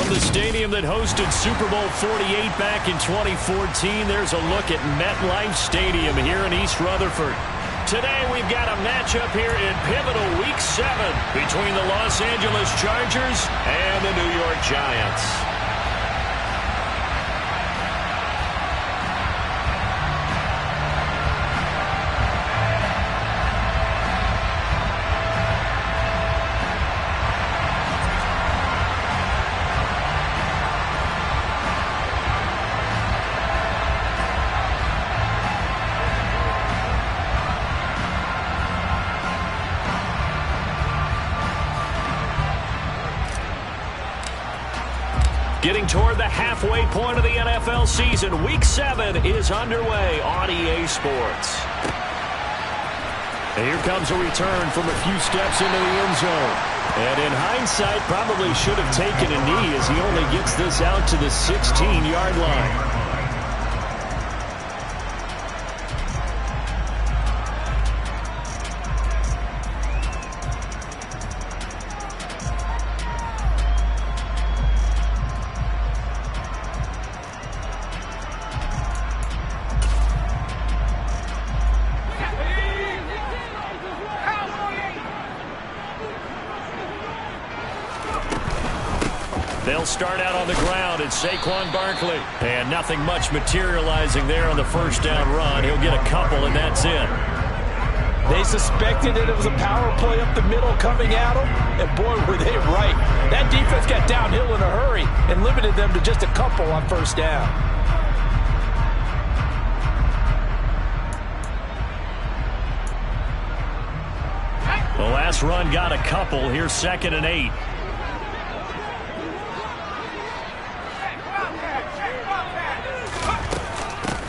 From the stadium that hosted Super Bowl 48 back in 2014, there's a look at MetLife Stadium here in East Rutherford. Today we've got a matchup here in pivotal Week 7 between the Los Angeles Chargers and the New York Giants. Getting toward the halfway point of the NFL season, Week 7 is underway on EA Sports. And here comes a return from a few steps into the end zone. And in hindsight, probably should have taken a knee as he only gets this out to the 16-yard line. They'll start out on the ground. It's Saquon Barkley. And nothing much materializing there on the first down run. He'll get a couple, and that's it. They suspected that it was a power play up the middle coming at them, and boy, were they right. That defense got downhill in a hurry and limited them to just a couple on first down. The last run got a couple. Here's 2nd and 8.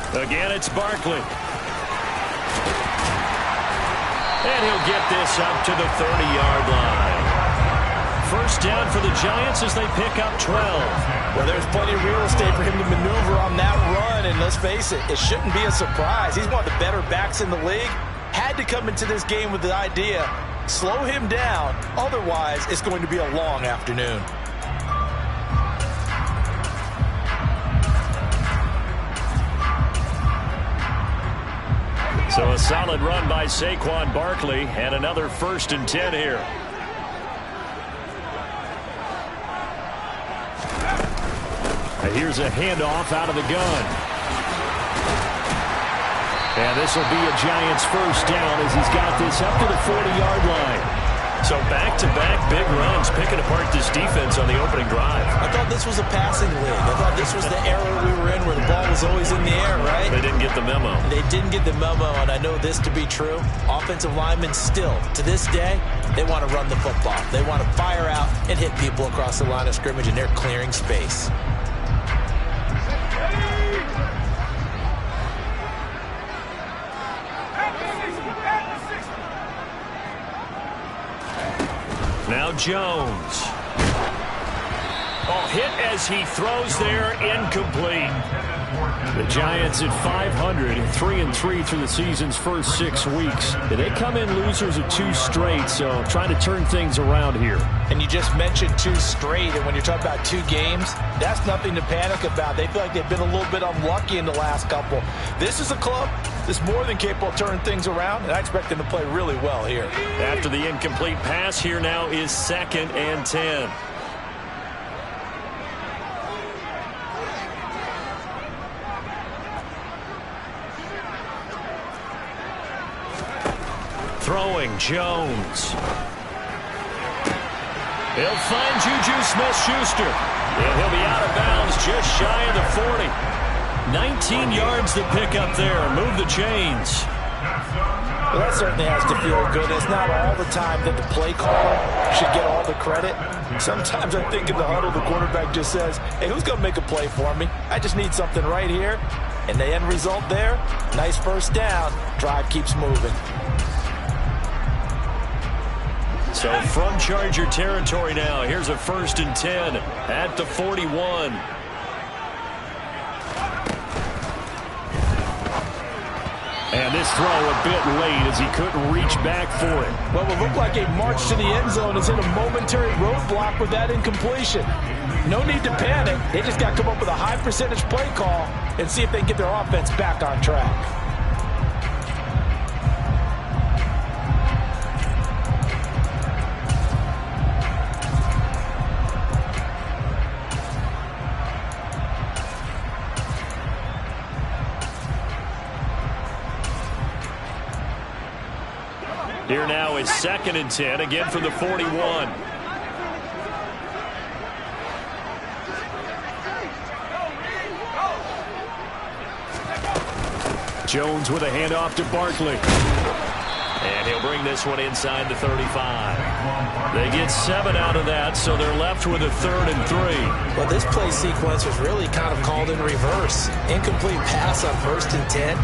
Again, it's Barkley. And he'll get this up to the 30-yard line. First down for the Giants as they pick up 12. Well, there's plenty of real estate for him to maneuver on that run, and let's face it, it shouldn't be a surprise. He's one of the better backs in the league. Had to come into this game with the idea, slow him down, otherwise it's going to be a long afternoon. So a solid run by Saquon Barkley and another 1st and 10 here. And here's a handoff out of the gun. And this will be a Giants first down as he's got this up to the 40-yard line. So back-to-back big runs picking apart this defense on the opening drive. I thought this was a passing league. I thought this was the era we were in where the ball was always in the air, right? They didn't get the memo. They didn't get the memo, and I know this to be true. Offensive linemen still, to this day, they want to run the football. They want to fire out and hit people across the line of scrimmage, and they're clearing space. Now Jones. Hit as he throws there, incomplete. The Giants at 500, 3-3 through the season's first 6 weeks. They come in losers of 2 straight, so trying to turn things around here. And you just mentioned 2 straight, and when you're talking about 2 games, that's nothing to panic about. They feel like they've been a little bit unlucky in the last couple. This is a club that's more than capable of turning things around, and I expect them to play really well here. After the incomplete pass, here now is 2nd and 10. Throwing Jones. He'll find Juju Smith-Schuster. And he'll be out of bounds just shy of the 40. 19 yards to pick up there. Move the chains. Well, that certainly has to feel good. It's not all the time that the play caller should get all the credit. Sometimes I think in the huddle, the quarterback just says, hey, who's going to make a play for me? I just need something right here. And the end result there, nice first down. Drive keeps moving. So from Charger territory now, here's a 1st and 10 at the 41. And this throw a bit late as he couldn't reach back for it. Well, it looked like a march to the end zone is in a momentary roadblock with that incompletion. No need to panic. They just got to come up with a high percentage play call and see if they can get their offense back on track. Here now is 2nd and 10, again from the 41. Jones with a handoff to Barkley. And he'll bring this one inside the 35. They get 7 out of that, so they're left with a 3rd and 3. Well, this play sequence was really kind of called in reverse. Incomplete pass on 1st and 10.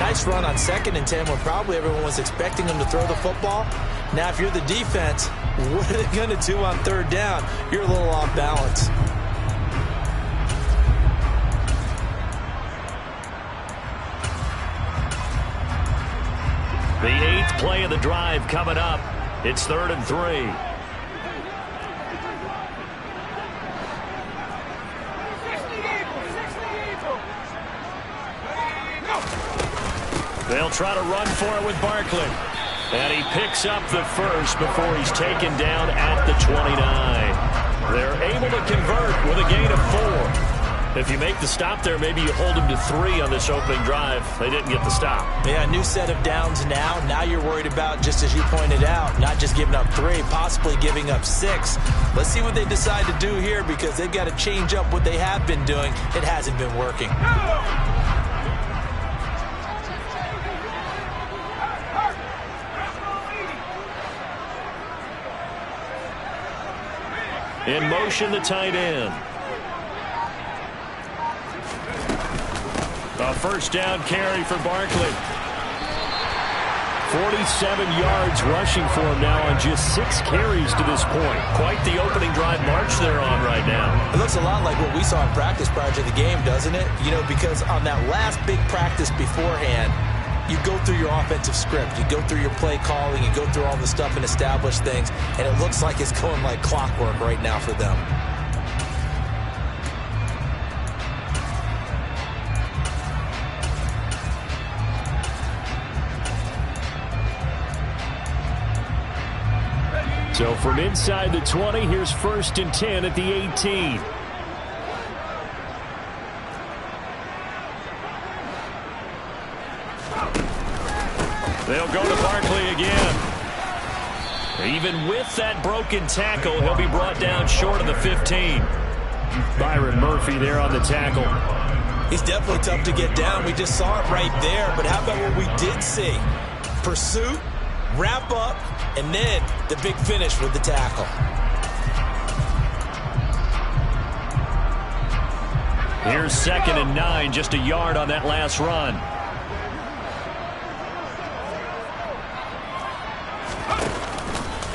Nice run on 2nd and 10 when probably everyone was expecting them to throw the football. Now, if you're the defense, what are they going to do on 3rd down? You're a little off balance. The 8th play of the drive coming up. It's 3rd and 3. They'll try to run for it with Barkley. And he picks up the first before he's taken down at the 29. They're able to convert with a gain of 4. If you make the stop there, maybe you hold them to 3 on this opening drive. They didn't get the stop. Yeah, new set of downs now. Now you're worried about, just as you pointed out, not just giving up 3, possibly giving up 6. Let's see what they decide to do here because they've got to change up what they have been doing. It hasn't been working. In motion, the tight end. A 1st down carry for Barkley. 47 yards rushing for him now on just 6 carries to this point. Quite the opening drive march they're on right now. It looks a lot like what we saw in practice prior to the game, doesn't it? You know, because on that last big practice beforehand, you go through your offensive script. You go through your play calling. You go through all the stuff and establish things. And it looks like it's going like clockwork right now for them. So from inside the 20, here's 1st and 10 at the 18. They'll go to Barkley again. Even with that broken tackle, he'll be brought down short of the 15. Byron Murphy there on the tackle. He's definitely tough to get down. We just saw it right there. But how about what we did see? Pursuit, wrap up, and then the big finish with the tackle. Here's 2nd and 9, just a yard on that last run.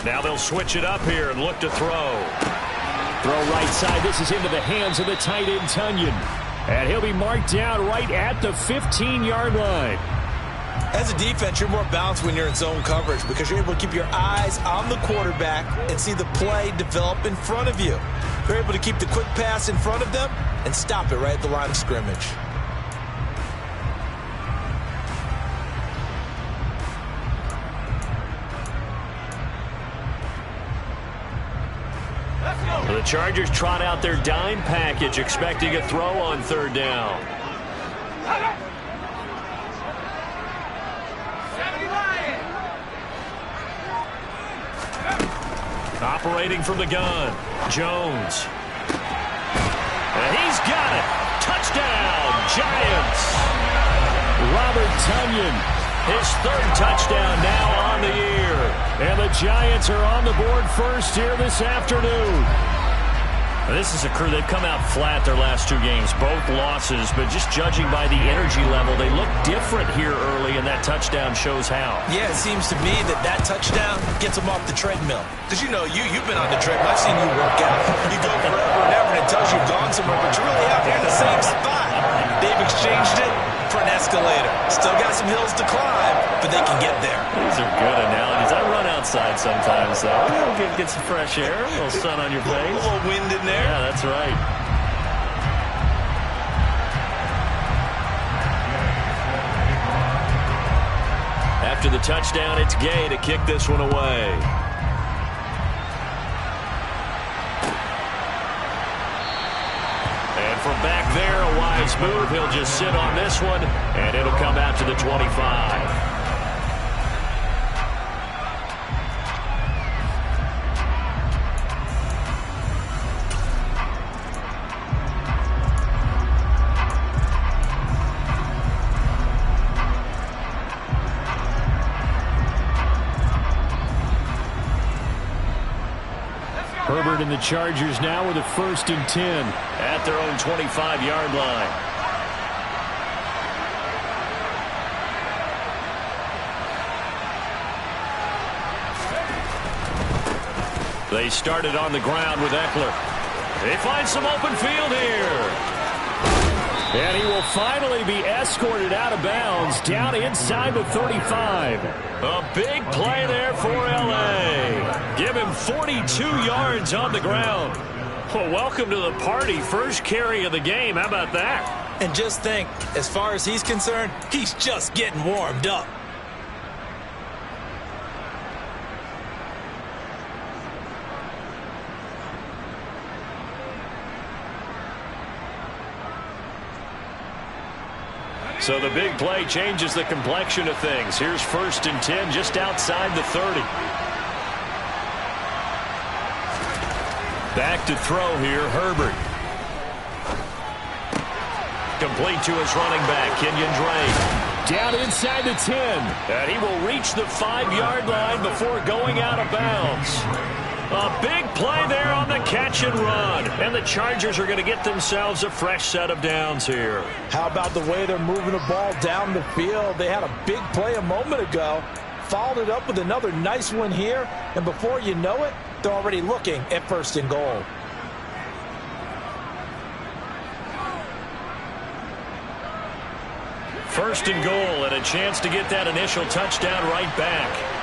Now they'll switch it up here and look to throw. Throw right side. This is into the hands of the tight end, Tonyan. And he'll be marked down right at the 15-yard line. As a defense, you're more balanced when you're in zone coverage because you're able to keep your eyes on the quarterback and see the play develop in front of you. You're able to keep the quick pass in front of them and stop it right at the line of scrimmage. The Chargers trot out their dime package, expecting a throw on 3rd down. Operating from the gun, Jones. And he's got it. Touchdown, Giants. Robert Tonyan, his 3rd touchdown now on the year. And the Giants are on the board first here this afternoon. This is a crew, they've come out flat their last 2 games, both losses, but just judging by the energy level, they look different here early, and that touchdown shows how. Yeah, it seems to me that touchdown gets them off the treadmill. Because you know, you've been on the treadmill. I've seen you work out. You go forever and ever, and it tells you've gone somewhere, but you're really out here in the same spot. They've exchanged it for an escalator. Still got some hills to climb, but they can get there. These are good analogies. I run outside sometimes, though. Get some fresh air, a little sun on your face. A little wind in there. Yeah, that's right. After the touchdown, it's Gay to kick this one away. And from back there, a wise move. He'll just sit on this one, and it'll come out to the 25. Herbert and the Chargers now with a 1st and 10 at their own 25-yard line. They started on the ground with Eckler. They find some open field here. And he will finally be escorted out of bounds down inside the 35. A big play there for L.A. Give him 42 yards on the ground. Well, welcome to the party. First carry of the game. How about that? And just think, as far as he's concerned, he's just getting warmed up. So the big play changes the complexion of things. Here's 1st and 10 just outside the 30. Back to throw here, Herbert. Complete to his running back, Kenyon Drake. Down inside the 10. And he will reach the 5-yard line before going out of bounds. A big play there on the catch and run. And the Chargers are going to get themselves a fresh set of downs here. How about the way they're moving the ball down the field? They had a big play a moment ago. Followed it up with another nice one here. And before you know it, they're already looking at 1st and goal. First and goal and a chance to get that initial touchdown right back.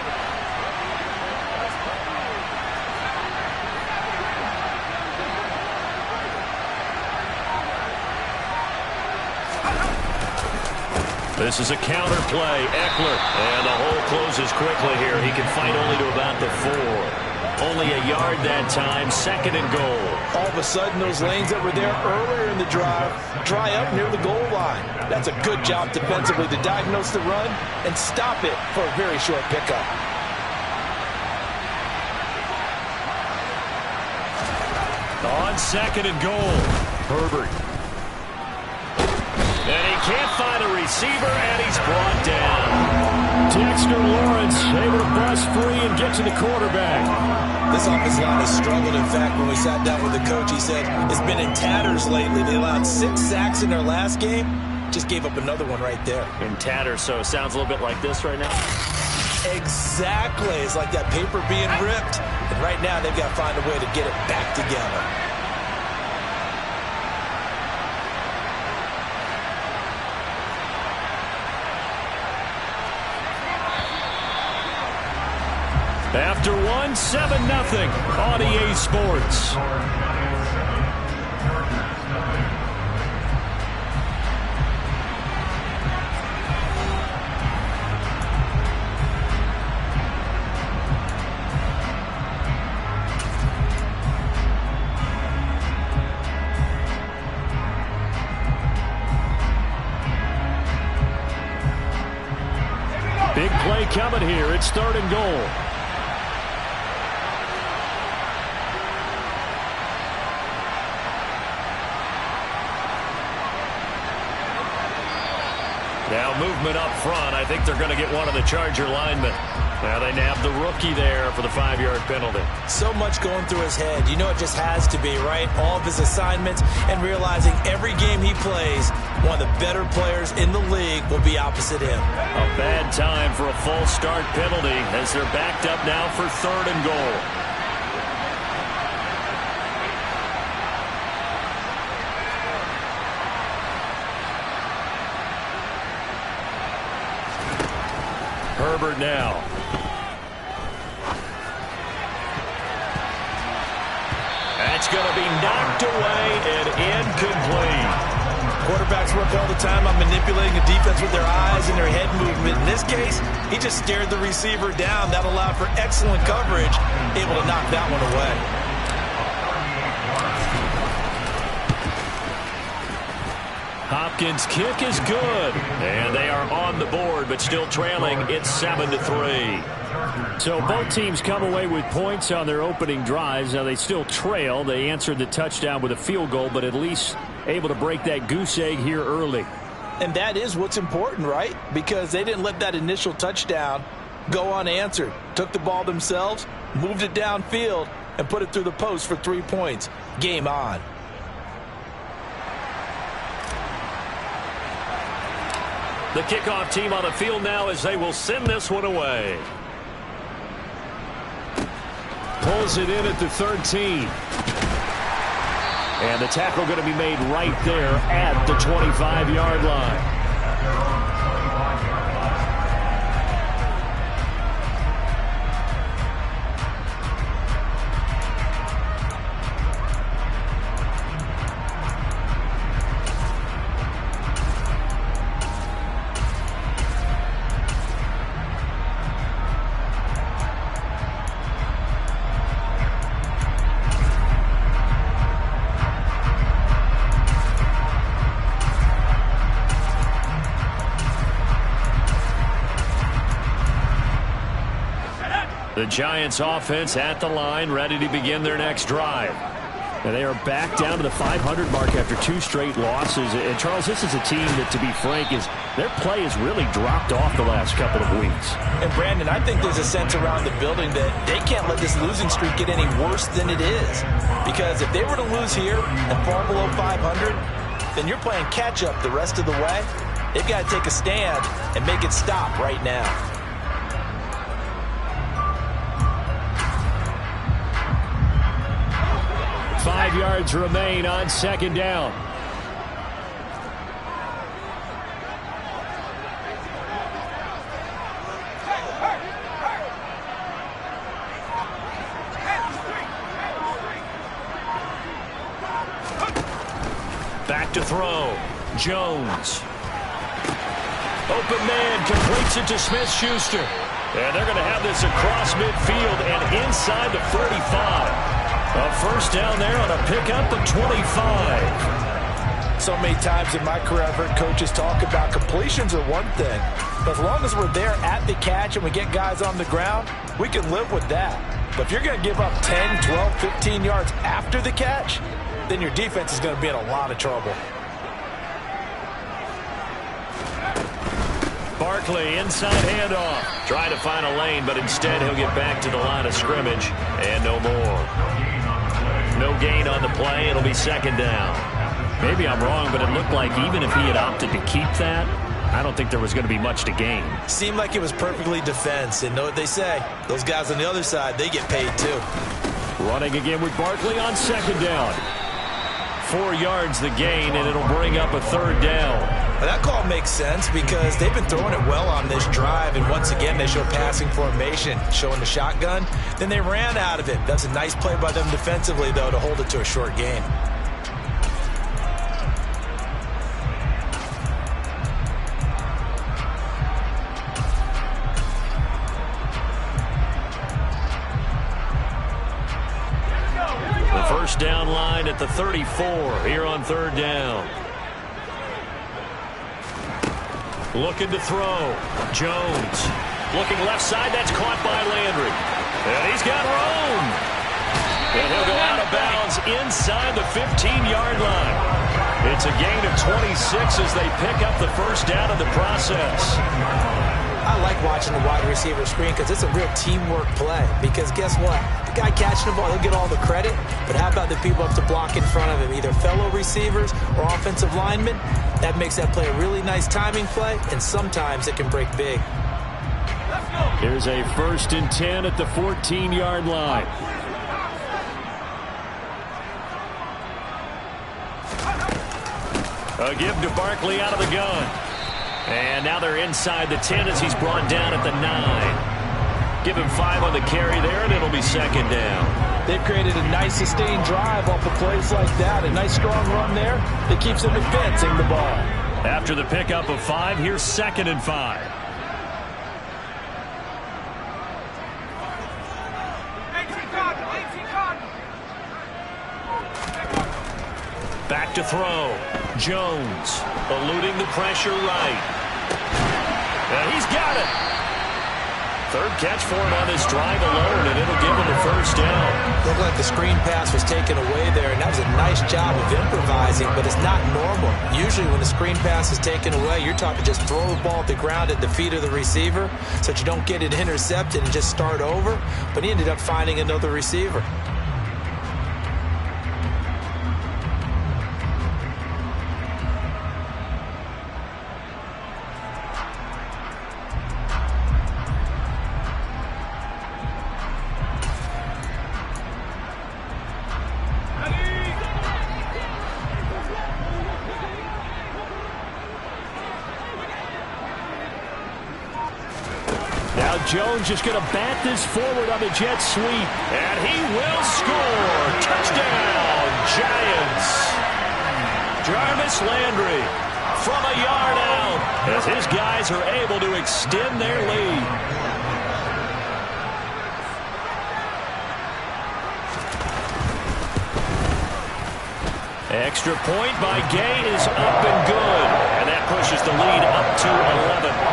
This is a counter play. Eckler. And the hole closes quickly here. He can fight only to about the 4. Only a yard that time. 2nd and goal. All of a sudden, those lanes that were there earlier in the drive dry up near the goal line. That's a good job defensively to diagnose the run and stop it for a very short pickup. On 2nd and goal. Herbert. And he can't find a receiver, and he's brought down. Dexter Lawrence able to bust free and get to the quarterback. This offensive line has struggled. In fact, when we sat down with the coach, he said it's been in tatters lately. They allowed 6 sacks in their last game. Just gave up another one right there. In tatters, so it sounds a little bit like this right now. Exactly. It's like that paper being ripped. And right now, they've got to find a way to get it back together. After one, 7-0 on EA Sports. Big play coming here. It's 3rd and goal. Now movement up front. I think they're going to get one of the Charger linemen. Now they nabbed the rookie there for the 5-yard penalty. So much going through his head. You know it just has to be, right? All of his assignments and realizing every game he plays, one of the better players in the league will be opposite him. A bad time for a false start penalty as they're backed up now for 3rd and goal. Herbert now. That's going to be knocked away and incomplete. Quarterbacks work all the time on manipulating the defense with their eyes and their head movement. In this case, he just stared the receiver down. That allowed for excellent coverage, able to knock that one away. Hopkins' kick is good. And they are on the board, but still trailing. It's 7-3. So both teams come away with points on their opening drives. Now they still trail. They answered the touchdown with a field goal, but at least able to break that goose egg here early. And that is what's important, right? Because they didn't let that initial touchdown go unanswered. Took the ball themselves, moved it downfield, and put it through the post for 3 points. Game on. The kickoff team on the field now as they will send this one away. Pulls it in at the 13. And the tackle going to be made right there at the 25-yard line. The Giants offense at the line, ready to begin their next drive. And they are back down to the 500 mark after 2 straight losses. And Charles, this is a team that, to be frank, their play has really dropped off the last couple of weeks. And Brandon, I think there's a sense around the building that they can't let this losing streak get any worse than it is. Because if they were to lose here and fall below 500, then you're playing catch up the rest of the way. They've got to take a stand and make it stop right now. Five yards remain on second down. Back to throw. Jones. Open man completes it to Smith-Schuster. And they're going to have this across midfield and inside the 45. A first down there on a pickup of 25. So many times in my career I've heard coaches talk about completions are one thing. But as long as we're there at the catch and we get guys on the ground, we can live with that. But if you're going to give up 10, 12, 15 yards after the catch, then your defense is going to be in a lot of trouble. Barkley, inside handoff. Trying to find a lane, but instead he'll get back to the line of scrimmage. And no more. No gain on the play. It'll be second down. Maybe I'm wrong, but it looked like even if he had opted to keep that, I don't think there was going to be much to gain. Seemed like it was perfectly defense. And know what they say? Those guys on the other side, they get paid too. Running again with Barkley on second down. 4 yards the gain, and it'll bring up a third down. Well, that call makes sense because they've been throwing it well on this drive, and once again they show passing formation, showing the shotgun. Then they ran out of it. That's a nice play by them defensively, though, to hold it to a short gain. The first down line at the 34 here on third down. Looking to throw. Jones. Looking left side. That's caught by Landry. And he's got room. And he'll go out of bounds inside the 15-yard line. It's a gain of 26 as they pick up the first down in the process. I like watching the wide receiver screen because it's a real teamwork play. Because guess what? The guy catching the ball, he'll get all the credit. But how about the people up to block in front of him, either fellow receivers or offensive linemen? That makes that play a really nice timing play, and sometimes it can break big. Here's a 1st and 10 at the 14-yard line. A give to Barkley out of the gun. And now they're inside the 10 as he's brought down at the 9. Give him 5 on the carry there, and it'll be second down. They've created a nice sustained drive off of plays like that. A nice strong run there that keeps them advancing the ball. After the pickup of 5, here's second and 5. Back to throw. Jones eluding the pressure right. And he's got it. Third catch for him on this drive alone, and it'll give him the first down. Looked like the screen pass was taken away there, and that was a nice job of improvising, but it's not normal. Usually when the screen pass is taken away, you're taught to just throw the ball at the ground at the feet of the receiver so that you don't get it intercepted and just start over, but he ended up finding another receiver. Jones just going to bat this forward on the jet sweep. And he will score. Touchdown, Giants. Jarvis Landry from a yard out as his guys are able to extend their lead. Extra point by Gay is up and good. And that pushes the lead up to 11.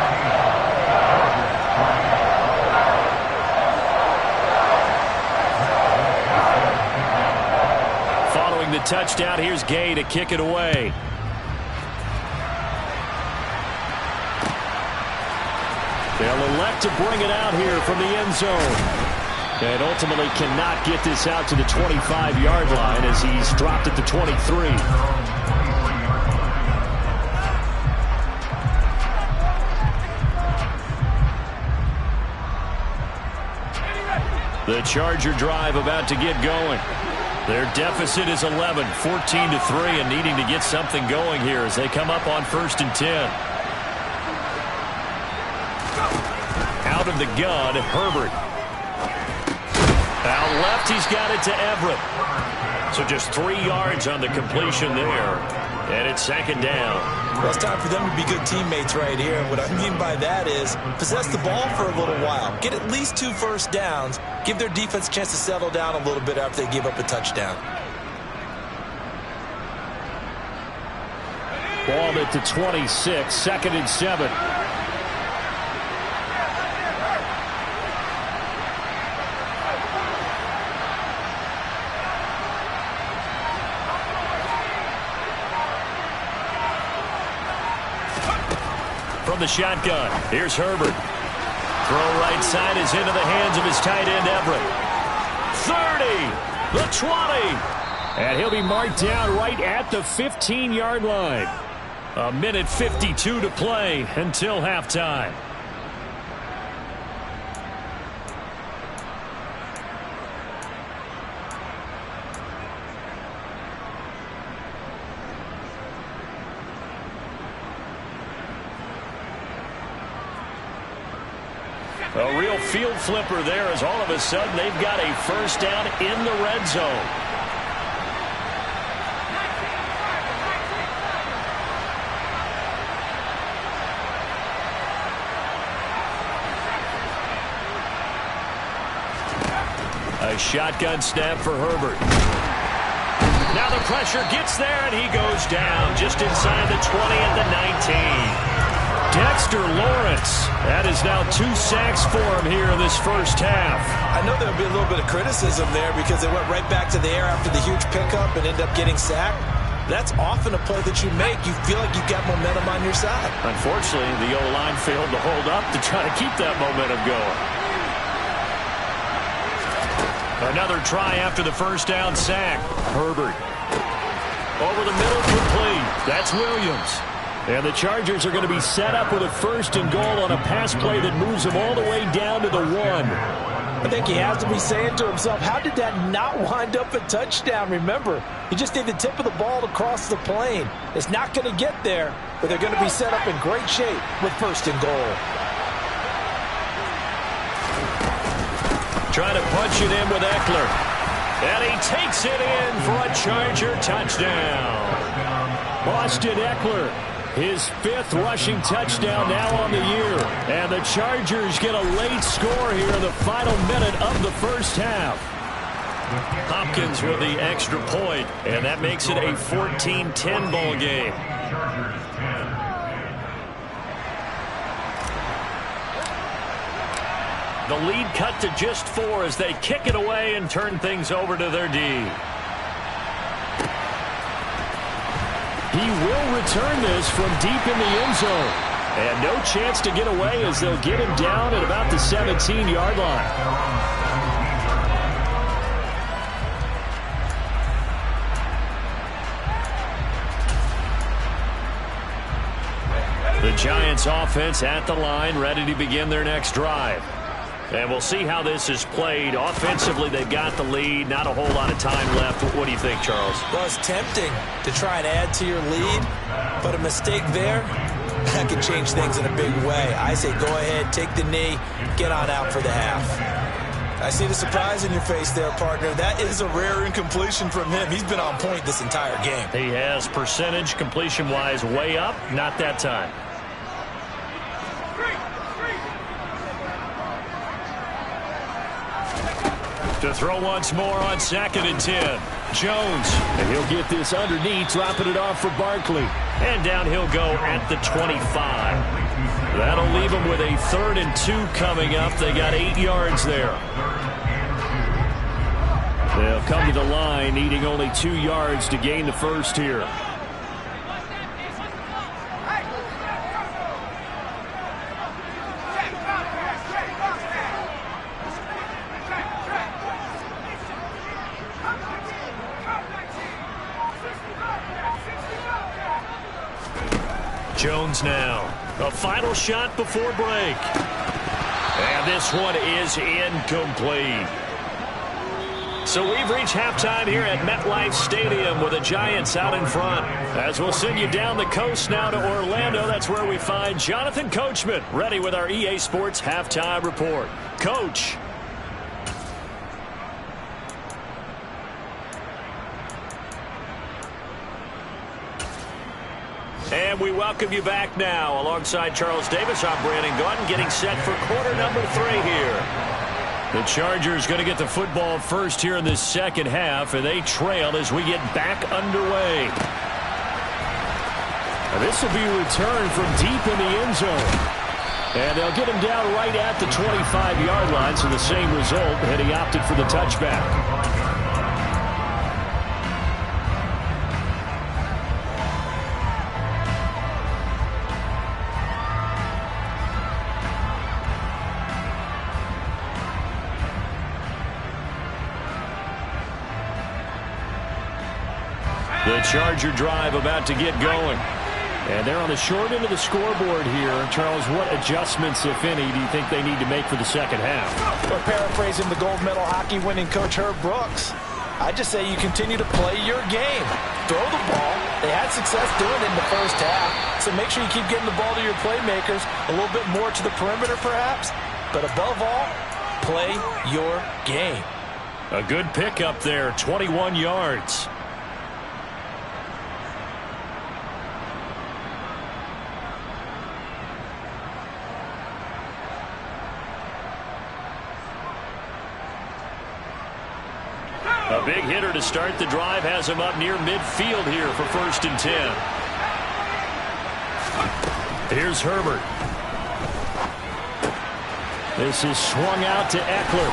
The touchdown, here's Gay to kick it away. They'll elect to bring it out here from the end zone. And ultimately cannot get this out to the 25-yard line as he's dropped at the 23. The Charger drive about to get going. Their deficit is 11, 14-3, and needing to get something going here as they come up on 1st and 10. Out of the gun, Herbert. Out left, he's got it to Everett. So just 3 yards on the completion there. And it's second down. Well, it's time for them to be good teammates right here. And what I mean by that is possess the ball for a little while. Get at least 2 first downs. Give their defense a chance to settle down a little bit after they give up a touchdown. Ball at the 26, 2nd and 7. From the shotgun, here's Herbert. Throw right side is into the hands of his tight end, Everett. 30, the 20. And he'll be marked down right at the 15-yard line. 1:52 to play until halftime. A real field flipper there as all of a sudden they've got a first down in the red zone. A shotgun snap for Herbert. Now the pressure gets there and he goes down just inside the 20 at the 19. Dexter Lawrence. That is now 2 sacks for him here in this first half. I know there'll be a little bit of criticism there because they went right back to the air after the huge pickup and ended up getting sacked. That's often a play that you make. You feel like you've got momentum on your side. Unfortunately, the O-line failed to hold up to try to keep that momentum going. Another try after the first down sack. Herbert. Over the middle, complete. That's Williams. And the Chargers are going to be set up with a 1st and goal on a pass play that moves them all the way down to the 1. I think he has to be saying to himself, how did that not wind up a touchdown? Remember, you just need the tip of the ball to cross the plane. It's not going to get there, but they're going to be set up in great shape with 1st and goal. Trying to punch it in with Eckler. And he takes it in for a Charger touchdown. Austin Eckler, his 5th rushing touchdown now on the year. And the Chargers get a late score here in the final minute of the first half. Hopkins with the extra point, and that makes it a 14-10 ball game. The lead cut to just 4 as they kick it away and turn things over to their D. He will return this from deep in the end zone. And no chance to get away as they'll get him down at about the 17-yard line. The Giants offense at the line, ready to begin their next drive. And we'll see how this is played. Offensively, they've got the lead. Not a whole lot of time left. What do you think, Charles? Well, it's tempting to try and add to your lead, but a mistake there, that could change things in a big way. I say go ahead, take the knee, get on out for the half. I see the surprise in your face there, partner. That is a rare incompletion from him. He's been on point this entire game. He has percentage completion-wise way up. Not that time. To throw once more on 2nd and 10. Jones, and he'll get this underneath, dropping it off for Barkley. And down he'll go at the 25. That'll leave him with a 3rd and 2 coming up. They got 8 yards there. They'll come to the line, needing only 2 yards to gain the first here. Jones now. A final shot before break. And this one is incomplete. So we've reached halftime here at MetLife Stadium with the Giants out in front. As we'll send you down the coast now to Orlando, that's where we find Jonathan Coachman ready with our EA Sports Halftime Report. Coach. And we welcome you back now. Alongside Charles Davis, I'm Brandon Gaudin, getting set for quarter number 3 here. The Chargers going to get the football first here in this second half, and they trail as we get back underway. Now this will be returned from deep in the end zone. And they'll get him down right at the 25-yard line, so the same result, and he opted for the touchback. The Charger drive about to get going. And they're on the short end of the scoreboard here. Charles, what adjustments, if any, do you think they need to make for the second half? Well, paraphrasing the gold medal hockey winning coach Herb Brooks, I just say you continue to play your game. Throw the ball. They had success doing it in the first half. So make sure you keep getting the ball to your playmakers, a little bit more to the perimeter perhaps. But above all, play your game. A good pickup there, 21 yards. A big hitter to start the drive has him up near midfield here for 1st and 10. Here's Herbert. This is swung out to Eckler.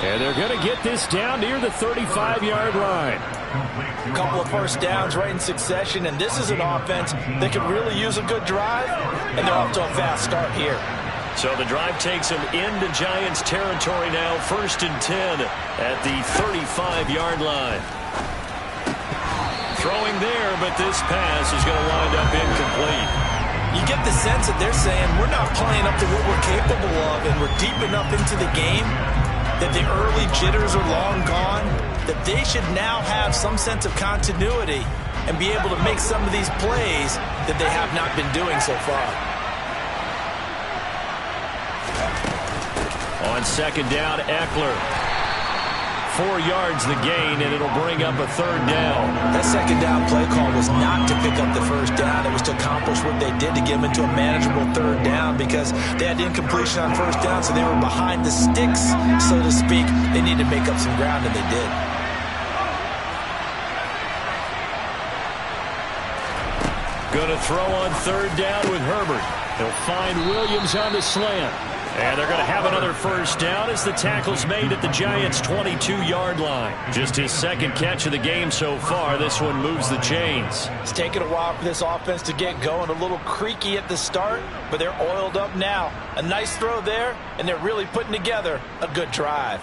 And they're going to get this down near the 35-yard line. A couple of first downs right in succession, and this is an offense that could really use a good drive, and they're off to a fast start here. So the drive takes them into Giants territory now, 1st and 10 at the 35-yard line. Throwing there, but this pass is going to wind up incomplete. You get the sense that they're saying we're not playing up to what we're capable of, and we're deep enough into the game that the early jitters are long gone, that they should now have some sense of continuity and be able to make some of these plays that they have not been doing so far. On second down, Eckler. 4 yards the gain, and it'll bring up a third down. That second down play call was not to pick up the first down. It was to accomplish what they did to get them into a manageable third down because they had incompletion on first down, so they were behind the sticks, so to speak. They needed to make up some ground, and they did. Going to throw on third down with Herbert. He'll find Williams on the slant. And they're going to have another first down as the tackle's made at the Giants' 22-yard line. Just his second catch of the game so far. This one moves the chains. It's taken a while for this offense to get going. A little creaky at the start, but they're oiled up now. A nice throw there, and they're really putting together a good drive.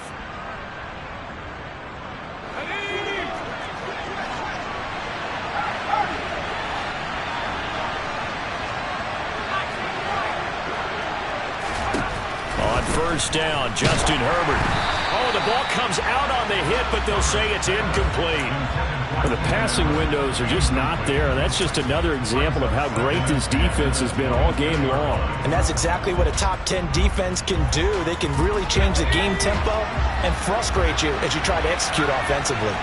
First down, Justin Herbert. Oh, the ball comes out on the hit, but they'll say it's incomplete. Well, the passing windows are just not there. That's just another example of how great this defense has been all game long. And that's exactly what a top 10 defense can do. They can really change the game tempo and frustrate you as you try to execute offensively.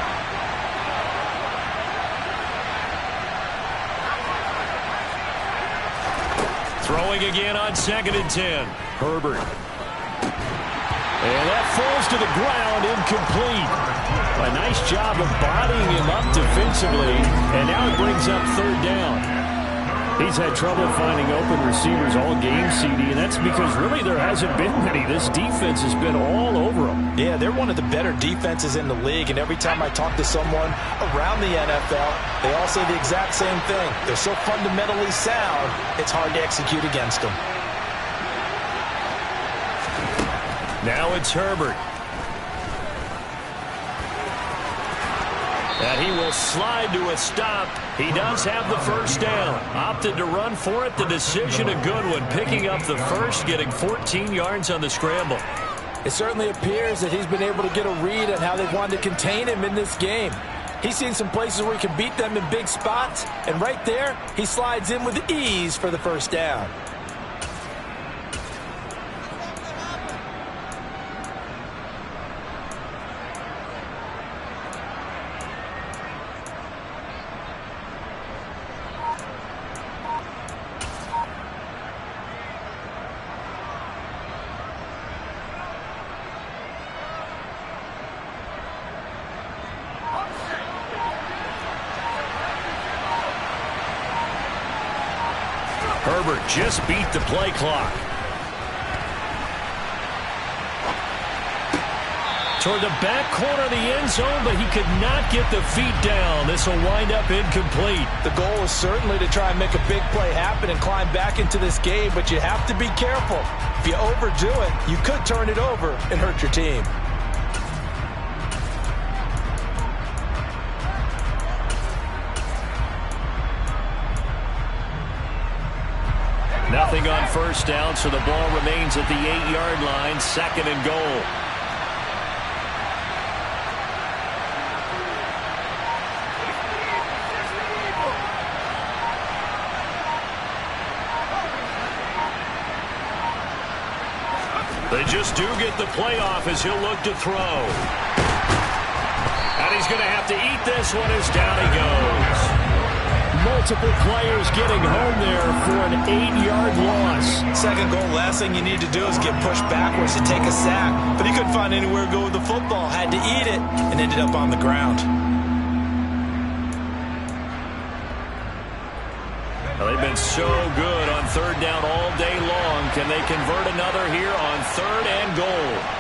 Throwing again on 2nd and 10. Herbert. And that falls to the ground, incomplete. A nice job of bodying him up defensively, and now it brings up third down. He's had trouble finding open receivers all game, CD, and that's because really there hasn't been many. This defense has been all over them. Yeah, they're one of the better defenses in the league, and every time I talk to someone around the NFL, they all say the exact same thing. They're so fundamentally sound, it's hard to execute against them. Now it's Herbert. And he will slide to a stop. He does have the first down. Opted to run for it. The decision a good one. Picking up the first, getting 14 yards on the scramble. It certainly appears that he's been able to get a read on how they've wanted to contain him in this game. He's seen some places where he can beat them in big spots. And right there, he slides in with ease for the first down. Herbert just beat the play clock. Toward the back corner of the end zone, but he could not get the feet down. This will wind up incomplete. The goal is certainly to try and make a big play happen and climb back into this game, but you have to be careful. If you overdo it, you could turn it over and hurt your team. Nothing on first down, so the ball remains at the 8-yard line, 2nd and goal. They just do get the playoff as he'll look to throw. And he's going to have to eat this one as down he goes. Multiple players getting home there for an 8-yard loss. Second goal, last thing you need to do is get pushed backwards to take a sack. But he couldn't find anywhere to go with the football. Had to eat it and ended up on the ground. Well, they've been so good on third down all day long. Can they convert another here on 3rd and goal?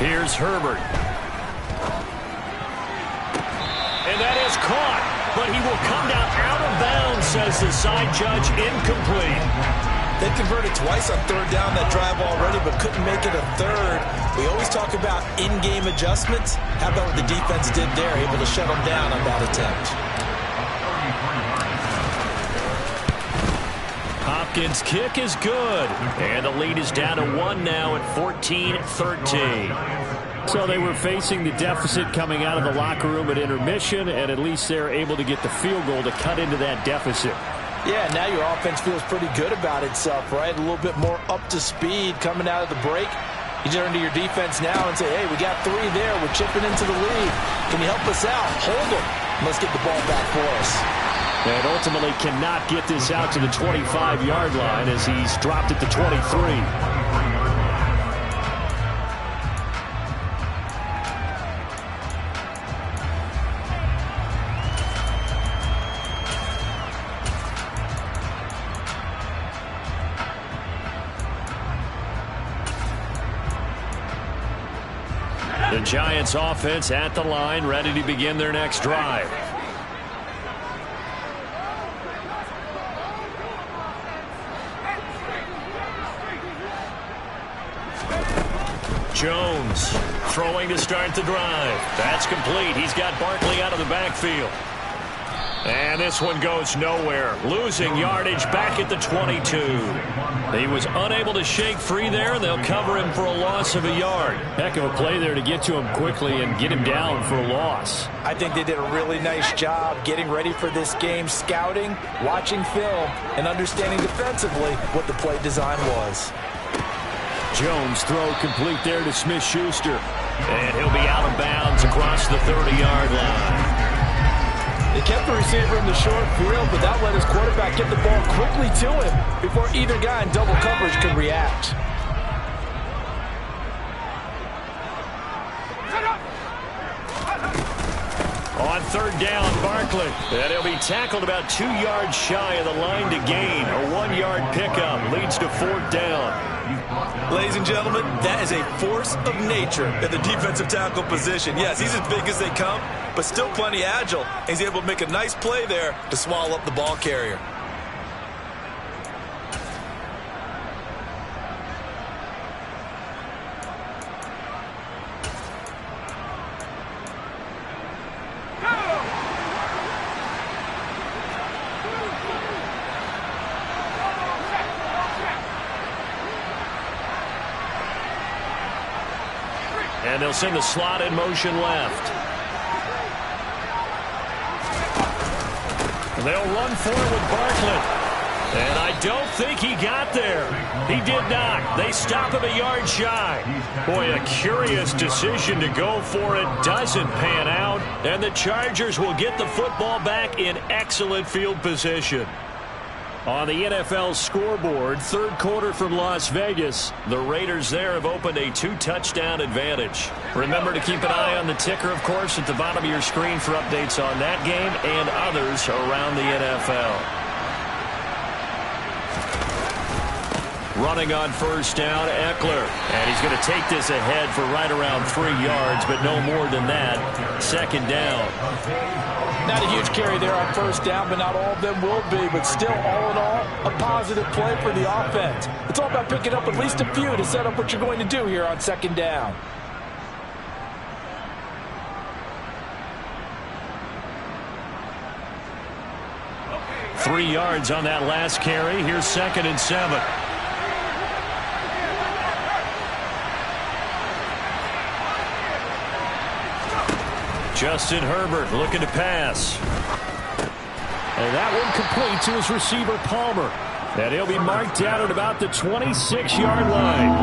Here's Herbert. And that is caught, but he will come down out of bounds, says the side judge, incomplete. They converted twice on third down that drive already, but couldn't make it a third. We always talk about in-game adjustments. How about what the defense did there, able to shut them down on that attempt? Hopkins' kick is good. And the lead is down to 1 now at 14-13. So they were facing the deficit coming out of the locker room at intermission, and at least they're able to get the field goal to cut into that deficit. Yeah, now your offense feels pretty good about itself, right? A little bit more up to speed coming out of the break. You turn to your defense now and say, hey, we got 3 there. We're chipping into the lead. Can you help us out? Hold them. Let's get the ball back for us. And ultimately cannot get this out to the 25-yard line as he's dropped it to 23. The Giants offense at the line, ready to begin their next drive. Jones throwing to start the drive. That's complete. He's got Barkley out of the backfield. And this one goes nowhere. Losing yardage back at the 22. He was unable to shake free there. They'll cover him for a loss of a yard. Heck of a play there to get to him quickly and get him down for a loss. I think they did a really nice job getting ready for this game, scouting, watching film, and understanding defensively what the play design was. Jones throw complete there to Smith-Schuster. And he'll be out of bounds across the 30-yard line. They kept the receiver in the short field, but that let his quarterback get the ball quickly to him before either guy in double coverage could react. On third down, Barkley. And he'll be tackled about 2 yards shy of the line to gain. A 1-yard pickup leads to 4th down. Ladies and gentlemen, that is a force of nature in the defensive tackle position. Yes, he's as big as they come, but still plenty agile. He's able to make a nice play there to swallow up the ball carrier. And they'll send the slot in motion left. They'll run for it with Barkley. And I don't think he got there. He did not. They stop him a yard shy. Boy, a curious decision to go for it. Doesn't pan out. And the Chargers will get the football back in excellent field position. On the NFL scoreboard, third quarter from Las Vegas. The Raiders there have opened a 2-touchdown advantage. Remember to keep an eye on the ticker, of course, at the bottom of your screen for updates on that game and others around the NFL. Running on first down, Eckler. And he's going to take this ahead for right around 3 yards, but no more than that. 2nd down. Not a huge carry there on first down, but not all of them will be. But still, all in all, a positive play for the offense. It's all about picking up at least a few to set up what you're going to do here on 2nd down. Okay. 3 yards on that last carry. Here's 2nd and 7. Justin Herbert looking to pass. And that one complete to his receiver, Palmer. And he'll be marked down at about the 26-yard line.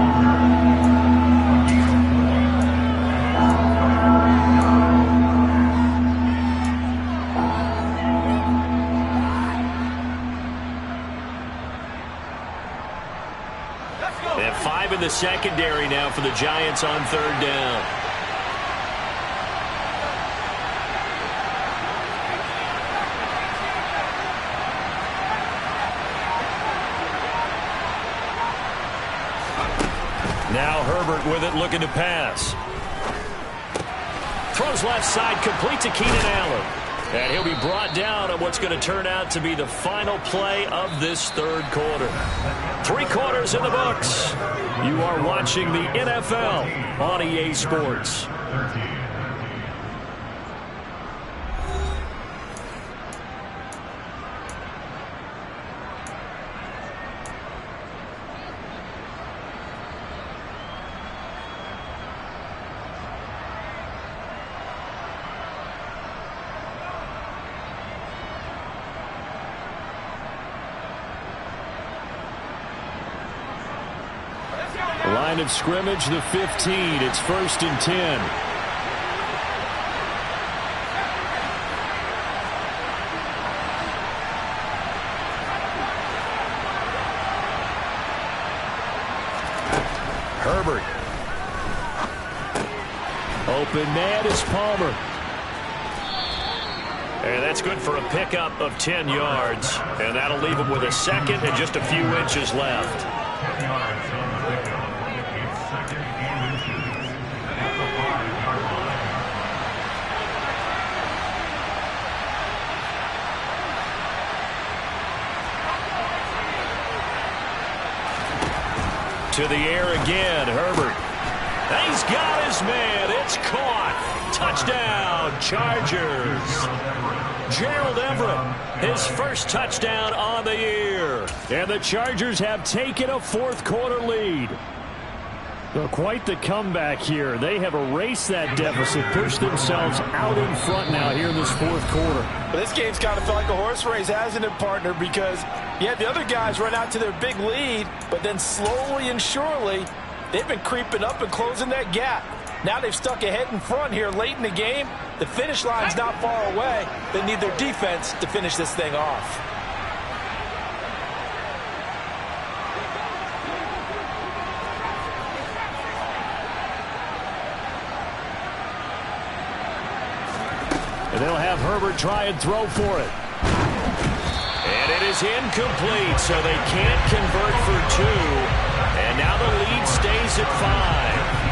They have 5 in the secondary now for the Giants on third down. Now Herbert with it, looking to pass. Throws left side, complete to Keenan Allen. And he'll be brought down on what's going to turn out to be the final play of this third quarter. 3 quarters in the books. You are watching the NFL on EA Sports. Line of scrimmage, the 15. It's 1st and 10. Herbert. Open man is Palmer. And that's good for a pickup of 10 yards. And that'll leave him with a second and just a few inches left. To the air again, Herbert. He's got his man. It's caught. Touchdown, Chargers. Gerald Everett, his first touchdown on the year. And the Chargers have taken a fourth quarter lead. Well, quite the comeback here. They have erased that deficit, pushed themselves out in front now here in this fourth quarter. But this game's kind of felt like a horse race, hasn't it, partner? Because you had the other guys run out to their big lead, but then slowly and surely, they've been creeping up and closing that gap. Now they've stuck ahead in front here late in the game. The finish line's not far away. They need their defense to finish this thing off. And they'll have Herbert try and throw for it. And it is incomplete, so they can't convert for 2. And now the lead stays at 5.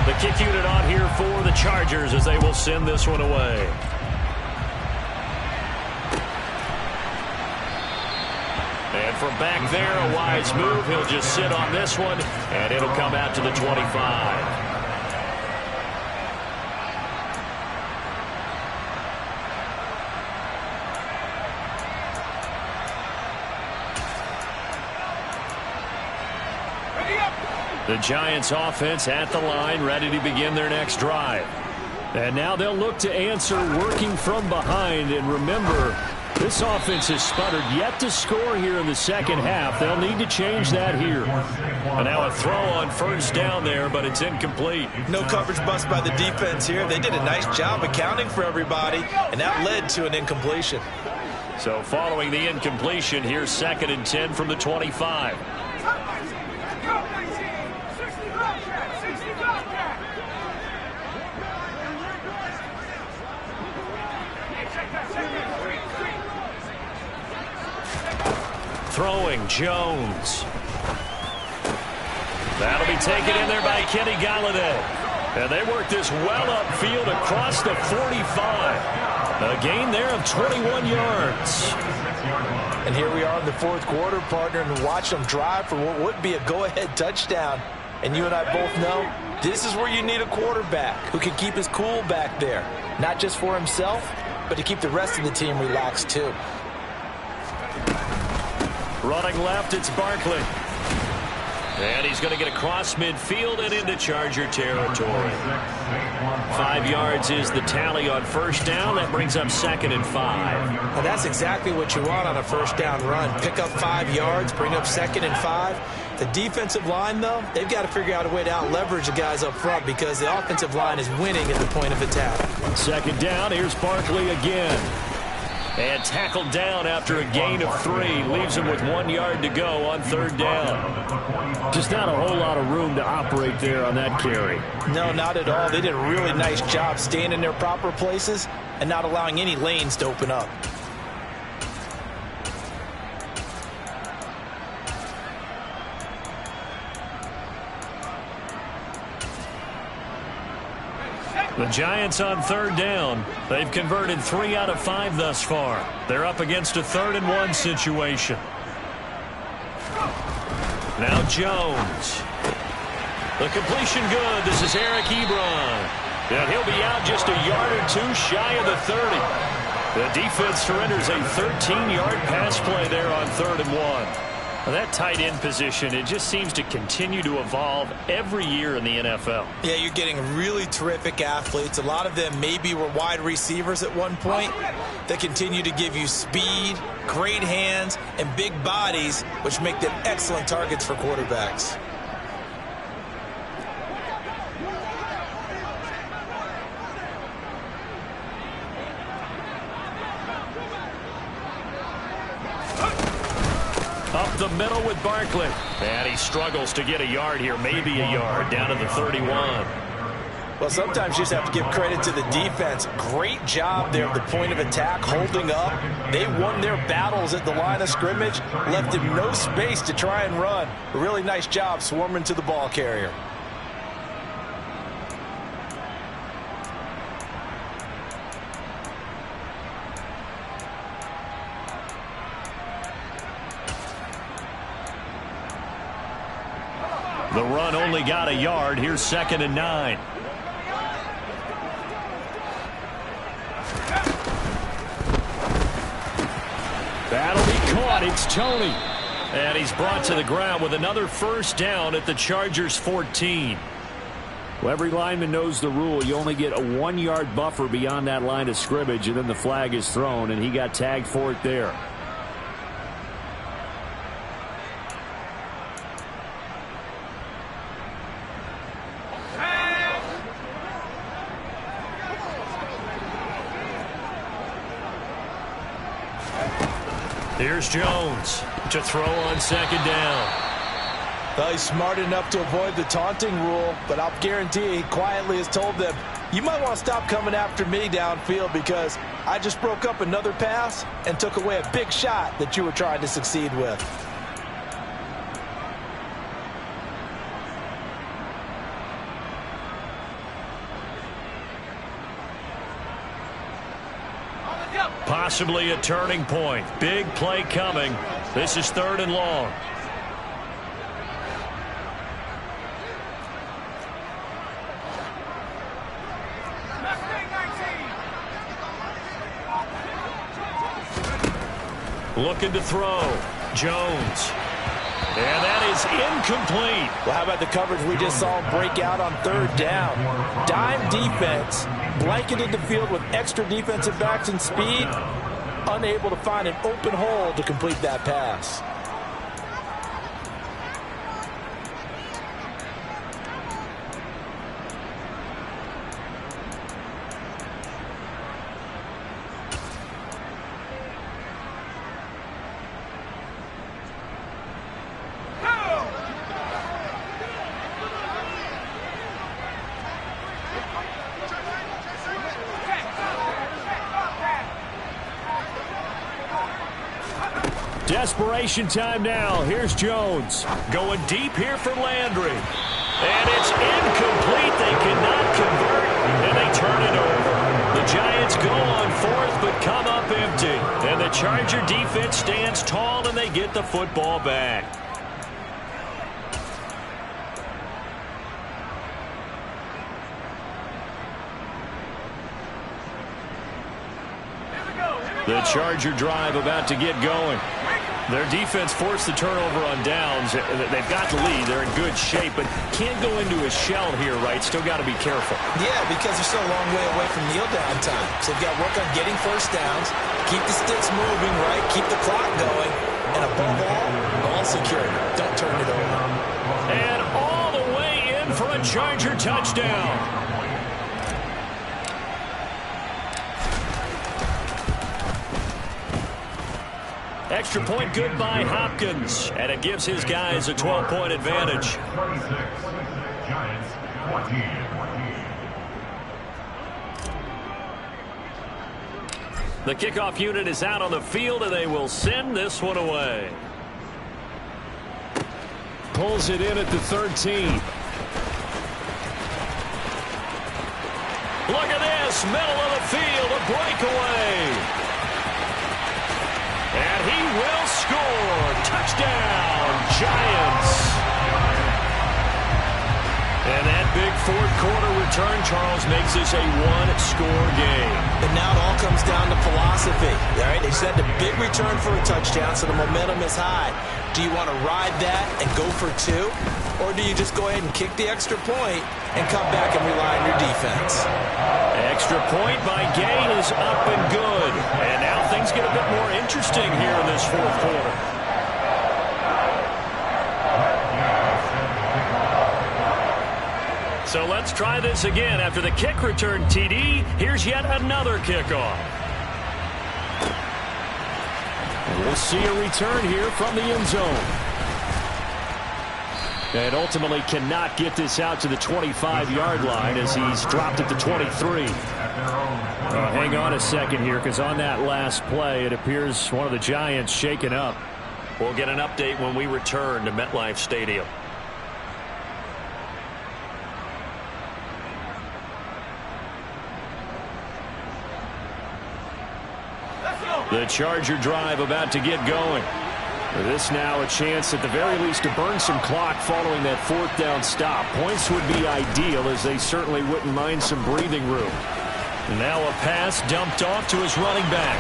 The kick unit on here for the Chargers as they will send this one away. And from back there, a wise move. He'll just sit on this one, and it'll come out to the 25. The Giants offense at the line, ready to begin their next drive. And now they'll look to answer working from behind. And remember, this offense has sputtered yet to score here in the second half. They'll need to change that here. And now a throw on first down there, but it's incomplete. No coverage bust by the defense here. They did a nice job accounting for everybody, and that led to an incompletion. So following the incompletion, here's 2nd and 10 from the 25. Throwing, Jones. That'll be taken in there by Kenny Golladay. And they work this well upfield across the 45. A gain there of 21 yards. And here we are in the fourth quarter, partner, and watch them drive for what would be a go-ahead touchdown. And you and I both know this is where you need a quarterback who can keep his cool back there. Not just for himself, but to keep the rest of the team relaxed too. Running left, it's Barkley. And he's going to get across midfield and into Charger territory. 5 yards is the tally on first down. That brings up 2nd and 5. Now that's exactly what you want on a first down run. Pick up 5 yards, bring up 2nd and 5. The defensive line, though, they've got to figure out a way to out-leverage the guys up front because the offensive line is winning at the point of attack. 2nd down, here's Barkley again. And tackled down after a gain of 3. Leaves him with 1 yard to go on 3rd down. Just not a whole lot of room to operate there on that carry. No, not at all. They did a really nice job staying in their proper places and not allowing any lanes to open up. The Giants on third down. They've converted 3 out of 5 thus far. They're up against a 3rd and 1 situation. Now Jones. The completion good. This is Eric Ebron. And he'll be out just a yard or 2 shy of the 30. The defense surrenders a 13-yard pass play there on 3rd and 1. Well, that tight end position, it just seems to continue to evolve every year in the NFL. Yeah, you're getting really terrific athletes. A lot of them maybe were wide receivers at one point that continue to give you speed, great hands, and big bodies, which make them excellent targets for quarterbacks. Up the middle with Barkley. And he struggles to get a yard here, maybe a yard, down to the 31. Well, sometimes you just have to give credit to the defense. Great job there at the point of attack, holding up. They won their battles at the line of scrimmage, left him no space to try and run. A really nice job swarming to the ball carrier. The run only got a yard. Here's 2nd and 9. That'll be caught. It's Tony. And he's brought to the ground with another first down at the Chargers' 14. Well, every lineman knows the rule. You only get a 1-yard buffer beyond that line of scrimmage, and then the flag is thrown, and he got tagged for it there. Here's Jones to throw on 2nd down. Well, he's smart enough to avoid the taunting rule, but I'll guarantee he quietly has told them, you might want to stop coming after me downfield because I just broke up another pass and took away a big shot that you were trying to succeed with. Possibly a turning point. Big play coming. This is 3rd and long. Looking to throw. Jones. And that is incomplete. Well, how about the coverage we just saw him break out on 3rd down? Dime defense, blanketed the field with extra defensive backs and speed, unable to find an open hole to complete that pass. Desperation time now. Here's Jones. Going deep here for Landry. And it's incomplete. They cannot convert, and they turn it over. The Giants go on 4th, but come up empty. And the Charger defense stands tall, and they get the football back. The Charger drive about to get going. Their defense forced the turnover on downs. They've got the lead. They're in good shape, but can't go into a shell here, right? Still got to be careful. Yeah, because they're still a long way away from kneel down time. So they've got to work on getting first downs, keep the sticks moving, right? Keep the clock going, and above all, ball security. Don't turn it over. And all the way in for a Charger touchdown. Extra point good by Hopkins, and it gives his guys a 12-point advantage. The kickoff unit is out on the field, and they will send this one away. Pulls it in at the 13. Look at this, middle of the field, a breakaway. And he will score. Touchdown, Giants. And that big fourth quarter return, Charles, makes this a one-score game. And now it all comes down to philosophy. All right, they said a big return for a touchdown, so the momentum is high. Do you want to ride that and go for two? Or do you just go ahead and kick the extra point and come back and rely on your defense? Extra point by Gay is up and good. And now things get a bit more interesting here in this fourth quarter. So let's try this again. After the kick return, TD, here's yet another kickoff. And we'll see a return here from the end zone. And ultimately cannot get this out to the 25-yard line as he's dropped at the 23. Hang on a second here, because on that last play, it appears one of the Giants shaken up. We'll get an update when we return to MetLife Stadium. The Charger drive about to get going. For this now a chance at the very least to burn some clock following that fourth down stop. Points would be ideal, as they certainly wouldn't mind some breathing room. And now a pass dumped off to his running back.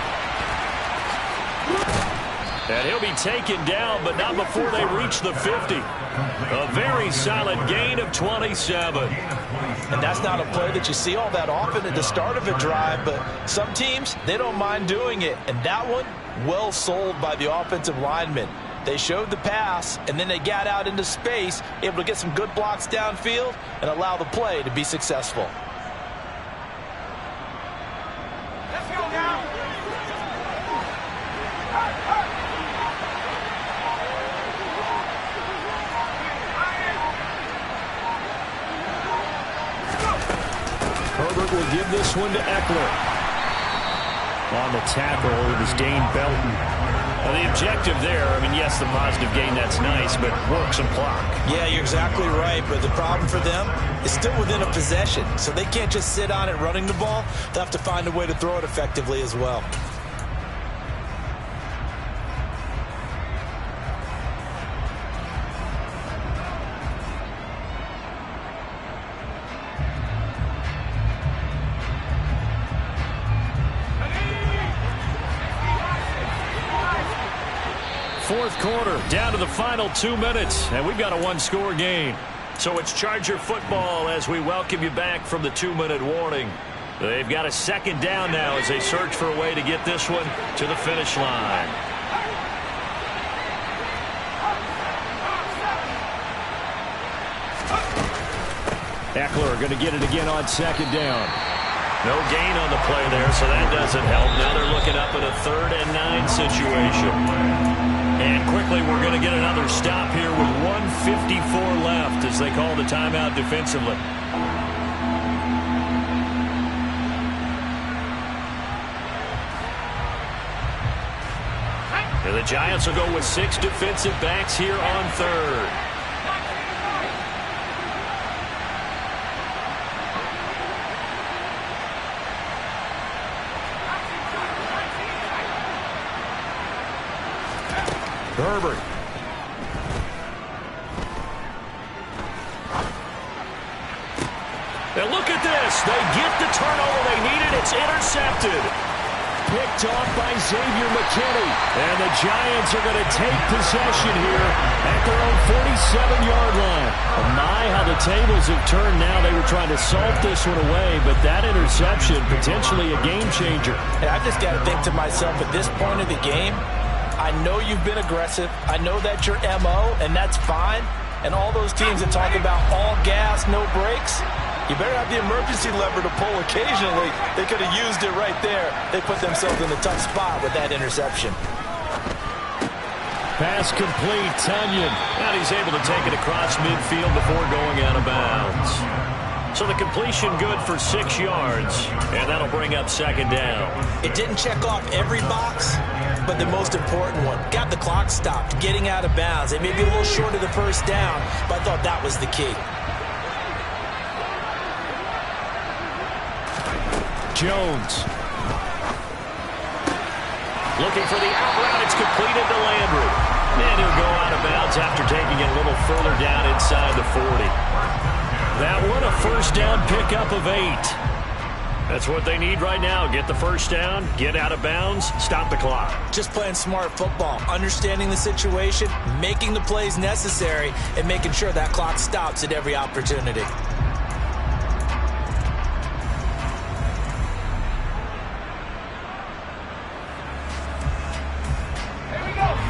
And he'll be taken down, but not before they reach the 50. A very solid gain of 27. And that's not a play that you see all that often at the start of a drive, but some teams, they don't mind doing it. And that one, well sold by the offensive linemen. They showed the pass, and then they got out into space, able to get some good blocks downfield and allow the play to be successful. Let's go now. Herbert will give this one to Eckler. On the tackle, it was Dane Belton. Well, the objective there, I mean, yes, the positive gain, that's nice, but work some clock. Yeah, you're exactly right, but the problem for them is still within a possession, so they can't just sit on it running the ball. They'll have to find a way to throw it effectively as well. Fourth quarter, down to the final 2 minutes, and we've got a one-score game. So it's Charger football as we welcome you back from the 2-minute warning. They've got a second down now as they search for a way to get this one to the finish line. Eckler going to get it again on second down. No gain on the play there, so that doesn't help. Now they're looking up at a 3rd and 9 situation. And quickly, we're going to get another stop here with 1:54 left as they call the timeout defensively. And the Giants will go with 6 defensive backs here on 3rd. Herbert. And look at this. They get the turnover they needed. It's intercepted. Picked off by Xavier McKinney. And the Giants are going to take possession here at their own 47-yard line. Oh my, how the tables have turned now. They were trying to salt this one away, but that interception, potentially a game changer. And I just got to think to myself, at this point of the game, I know you've been aggressive. I know that's your MO, and that's fine. And all those teams that talk about all gas, no brakes, you better have the emergency lever to pull occasionally. They could have used it right there. They put themselves in a tough spot with that interception. Pass complete, Tonyan. And he's able to take it across midfield before going out of bounds. So the completion good for 6 yards, and that'll bring up second down. It didn't check off every box, but the most important one. Got the clock stopped, getting out of bounds. They may be a little short of the first down, but I thought that was the key. Jones. Looking for the out route. It's completed to Landry. And he'll go out of bounds after taking it a little further down inside the 40. That one, a first down pickup of 8. That's what they need right now. Get the first down, get out of bounds, stop the clock. Just playing smart football, understanding the situation, making the plays necessary, and making sure that clock stops at every opportunity.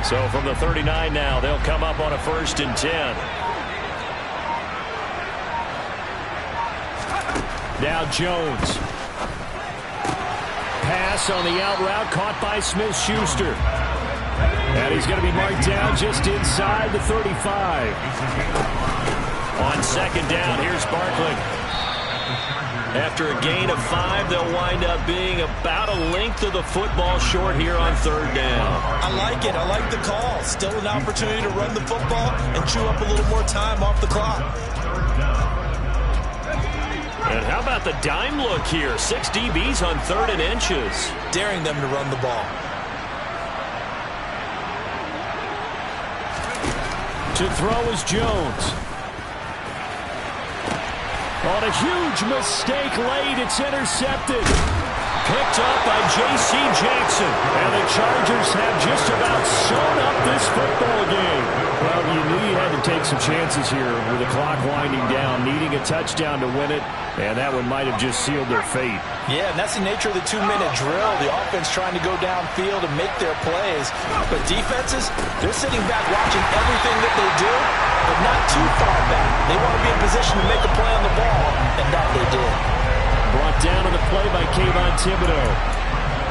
So from the 39 now, they'll come up on a 1st and 10. Now Jones. Pass on the out route, caught by Smith-Schuster. And he's going to be marked down just inside the 35. On 2nd down, here's Barkley. After a gain of 5, they'll wind up being about a length of the football short here on 3rd down. I like it. I like the call. Still an opportunity to run the football and chew up a little more time off the clock. And how about the dime look here? 6 DBs on 3rd and inches. Daring them to run the ball. To throw is Jones. On a huge mistake late, it's intercepted. Picked up by J.C. Jackson. And the Chargers have just about sewn up this football game. Well, you knew you had to take some chances here with the clock winding down, needing a touchdown to win it, and that one might have just sealed their fate. Yeah, and that's the nature of the 2-minute drill. The offense trying to go downfield and make their plays. But defenses, they're sitting back watching everything that they do, but not too far back. They want to be in position to make a play on the ball, and that they did. Brought down on the play by Kayvon Thibodeau.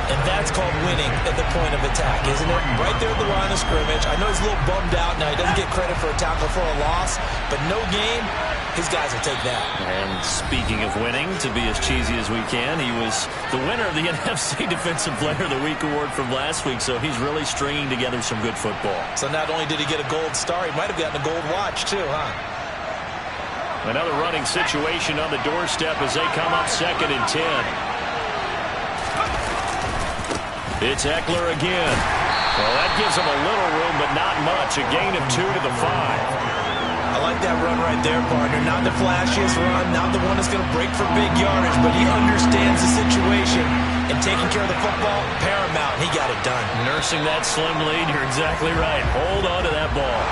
And that's called winning at the point of attack, isn't it? Right there at the line of scrimmage. I know he's a little bummed out now. He doesn't get credit for a tackle for a loss, but no game, his guys will take that. And speaking of winning, to be as cheesy as we can, he was the winner of the NFC Defensive Player of the Week award from last week, so he's really stringing together some good football. So not only did he get a gold star, he might have gotten a gold watch too, huh? Another running situation on the doorstep as they come up 2nd and 10. It's Eckler again. Well, that gives him a little room, but not much. A gain of 2 to the 5. I like that run right there, partner. Not the flashiest run, not the one that's going to break for big yardage, but he understands the situation, and taking care of the football, paramount. He got it done. Nursing that slim lead, you're exactly right. Hold on to that ball.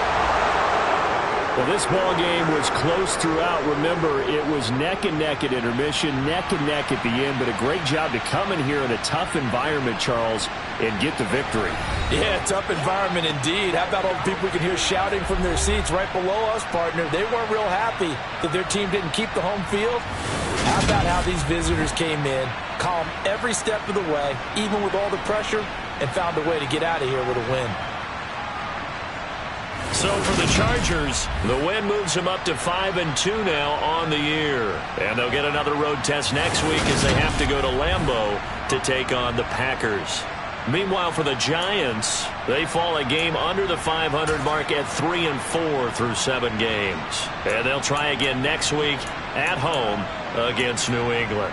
Well, this ball game was close throughout. Remember, it was neck and neck at intermission, neck and neck at the end, but a great job to come in here in a tough environment, Charles, and get the victory. Yeah, tough environment indeed. How about all the people we can hear shouting from their seats right below us, partner? They weren't real happy that their team didn't keep the home field. How about how these visitors came in, calm every step of the way, even with all the pressure, and found a way to get out of here with a win. So for the Chargers, the win moves them up to 5-2 now on the year. And they'll get another road test next week as they have to go to Lambeau to take on the Packers. Meanwhile, for the Giants, they fall a game under the 500 mark at 3-4 through 7 games. And they'll try again next week at home against New England.